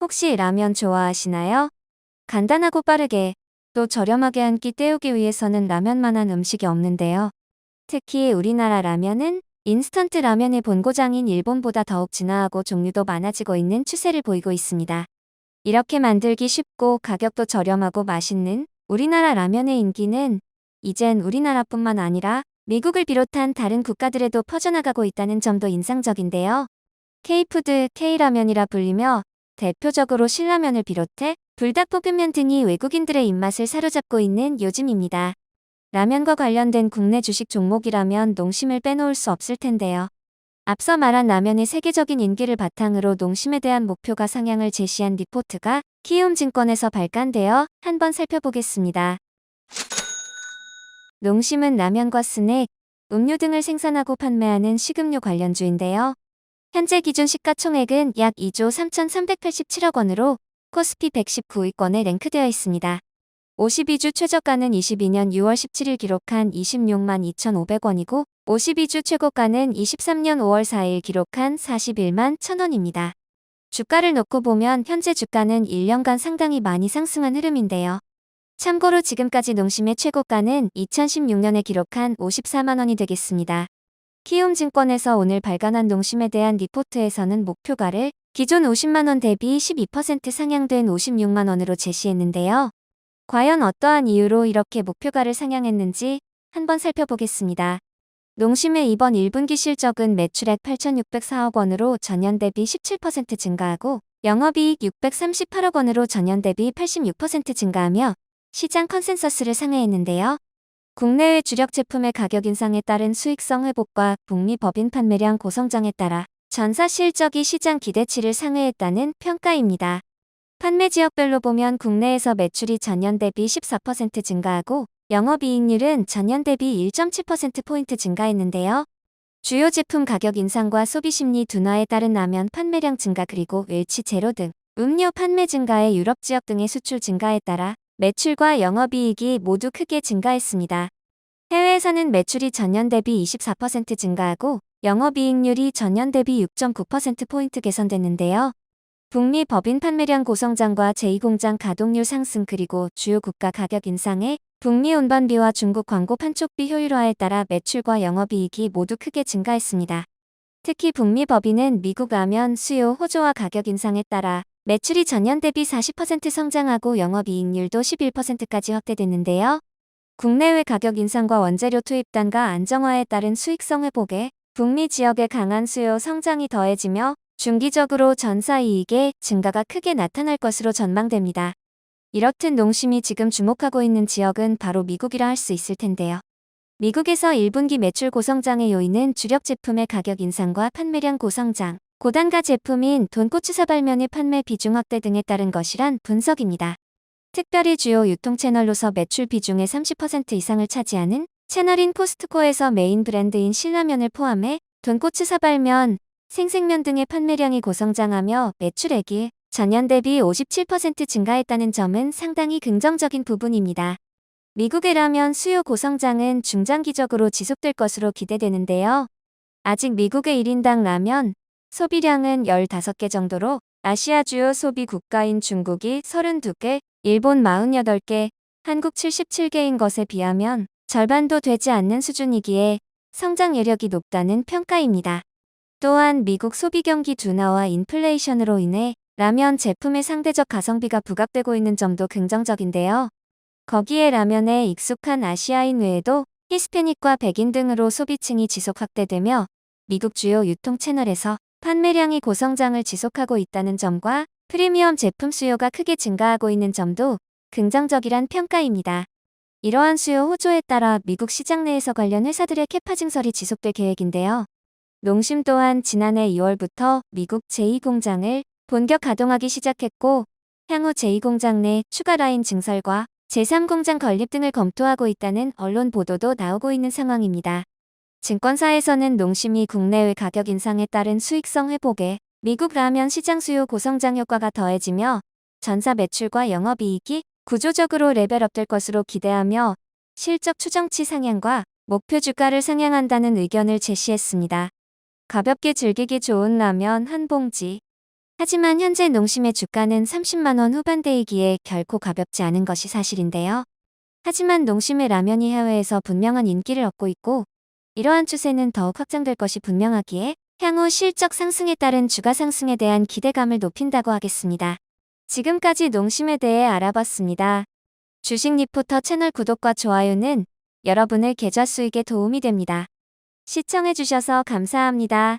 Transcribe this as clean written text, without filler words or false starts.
혹시 라면 좋아하시나요? 간단하고 빠르게 또 저렴하게 한 끼 때우기 위해서는 라면만한 음식이 없는데요. 특히 우리나라 라면은 인스턴트 라면의 본고장인 일본보다 더욱 진화하고 종류도 많아지고 있는 추세를 보이고 있습니다. 이렇게 만들기 쉽고 가격도 저렴하고 맛있는 우리나라 라면의 인기는 이젠 우리나라뿐만 아니라 미국을 비롯한 다른 국가들에도 퍼져나가고 있다는 점도 인상적인데요. K푸드, K라면이라 불리며 대표적으로 신라면을 비롯해 불닭볶음면 등이 외국인들의 입맛을 사로잡고 있는 요즘입니다. 라면과 관련된 국내 주식 종목이라면 농심을 빼놓을 수 없을 텐데요. 앞서 말한 라면의 세계적인 인기를 바탕으로 농심에 대한 목표가 상향을 제시한 리포트가 키움증권에서 발간되어 한번 살펴보겠습니다. 농심은 라면과 스낵, 음료 등을 생산하고 판매하는 식음료 관련주인데요. 현재 기준 시가총액은 약 2조 3,387억 원으로 코스피 119위권에 랭크되어 있습니다. 52주 최저가는 22년 6월 17일 기록한 26만 2,500원이고 52주 최고가는 23년 5월 4일 기록한 41만 1,000원입니다. 주가를 놓고 보면 현재 주가는 1년간 상당히 많이 상승한 흐름인데요. 참고로 지금까지 농심의 최고가는 2016년에 기록한 54만 원이 되겠습니다. 키움증권에서 오늘 발간한 농심에 대한 리포트에서는 목표가를 기존 50만 원 대비 12% 상향된 56만 원으로 제시했는데요. 과연 어떠한 이유로 이렇게 목표가를 상향했는지 한번 살펴보겠습니다. 농심의 이번 1분기 실적은 매출액 8,604억 원으로 전년 대비 17% 증가하고 영업이익 638억 원으로 전년 대비 86% 증가하며 시장 컨센서스를 상회했는데요. 국내외 주력 제품의 가격 인상에 따른 수익성 회복과 북미 법인 판매량 고성장에 따라 전사 실적이 시장 기대치를 상회했다는 평가입니다. 판매 지역별로 보면 국내에서 매출이 전년 대비 14% 증가하고 영업이익률은 전년 대비 1.7%포인트 증가했는데요. 주요 제품 가격 인상과 소비 심리 둔화에 따른 라면 판매량 증가 그리고 웰치 제로 등 음료 판매 증가에 유럽 지역 등의 수출 증가에 따라 매출과 영업이익이 모두 크게 증가했습니다. 해외에서는 매출이 전년 대비 24% 증가하고 영업이익률이 전년 대비 6.9%포인트 개선됐는데요. 북미 법인 판매량 고성장과 제2공장 가동률 상승 그리고 주요 국가 가격 인상에 북미 운반비와 중국 광고 판촉비 효율화에 따라 매출과 영업이익이 모두 크게 증가했습니다. 특히 북미 법인은 미국 라면 수요 호조와 가격 인상에 따라 매출이 전년 대비 40% 성장하고 영업이익률도 11%까지 확대됐는데요. 국내외 가격 인상과 원재료 투입 단가 안정화에 따른 수익성 회복에 북미 지역의 강한 수요 성장이 더해지며 중기적으로 전사이익의 증가가 크게 나타날 것으로 전망됩니다. 이렇듯 농심이 지금 주목하고 있는 지역은 바로 미국이라 할 수 있을 텐데요. 미국에서 1분기 매출 고성장의 요인은 주력 제품의 가격 인상과 판매량 고성장, 고단가 제품인 돈코츠 사발면의 판매 비중 확대 등에 따른 것이란 분석입니다. 특별히 주요 유통 채널로서 매출 비중의 30% 이상을 차지하는 채널인 코스트코에서 메인 브랜드인 신라면을 포함해 돈코츠 사발면, 생생면 등의 판매량이 고성장하며 매출액이 전년 대비 57% 증가했다는 점은 상당히 긍정적인 부분입니다. 미국의 라면 수요 고성장은 중장기적으로 지속될 것으로 기대되는데요. 아직 미국의 1인당 라면 소비량은 15개 정도로 아시아 주요 소비 국가인 중국이 32개, 일본 48개, 한국 77개인 것에 비하면 절반도 되지 않는 수준이기에 성장 여력이 높다는 평가입니다. 또한 미국 소비 경기 둔화와 인플레이션으로 인해 라면 제품의 상대적 가성비가 부각되고 있는 점도 긍정적인데요. 거기에 라면에 익숙한 아시아인 외에도 히스패닉과 백인 등으로 소비층이 지속 확대되며 미국 주요 유통 채널에서 판매량이 고성장을 지속하고 있다는 점과 프리미엄 제품 수요가 크게 증가하고 있는 점도 긍정적이란 평가입니다. 이러한 수요 호조에 따라 미국 시장 내에서 관련 회사들의 캐파 증설이 지속될 계획인데요. 농심 또한 지난해 2월부터 미국 제2공장을 본격 가동하기 시작했고 향후 제2공장 내 추가 라인 증설과 제3공장 건립 등을 검토하고 있다는 언론 보도도 나오고 있는 상황입니다. 증권사에서는 농심이 국내외 가격 인상에 따른 수익성 회복에 미국 라면 시장 수요 고성장 효과가 더해지며 전사 매출과 영업이익이 구조적으로 레벨업될 것으로 기대하며 실적 추정치 상향과 목표 주가를 상향한다는 의견을 제시했습니다. 가볍게 즐기기 좋은 라면 한 봉지. 하지만 현재 농심의 주가는 30만 원 후반대이기에 결코 가볍지 않은 것이 사실인데요. 하지만 농심의 라면이 해외에서 분명한 인기를 얻고 있고 이러한 추세는 더욱 확장될 것이 분명하기에 향후 실적 상승에 따른 주가 상승에 대한 기대감을 높인다고 하겠습니다. 지금까지 농심에 대해 알아봤습니다. 주식 리포터 채널 구독과 좋아요는 여러분의 계좌 수익에 도움이 됩니다. 시청해주셔서 감사합니다.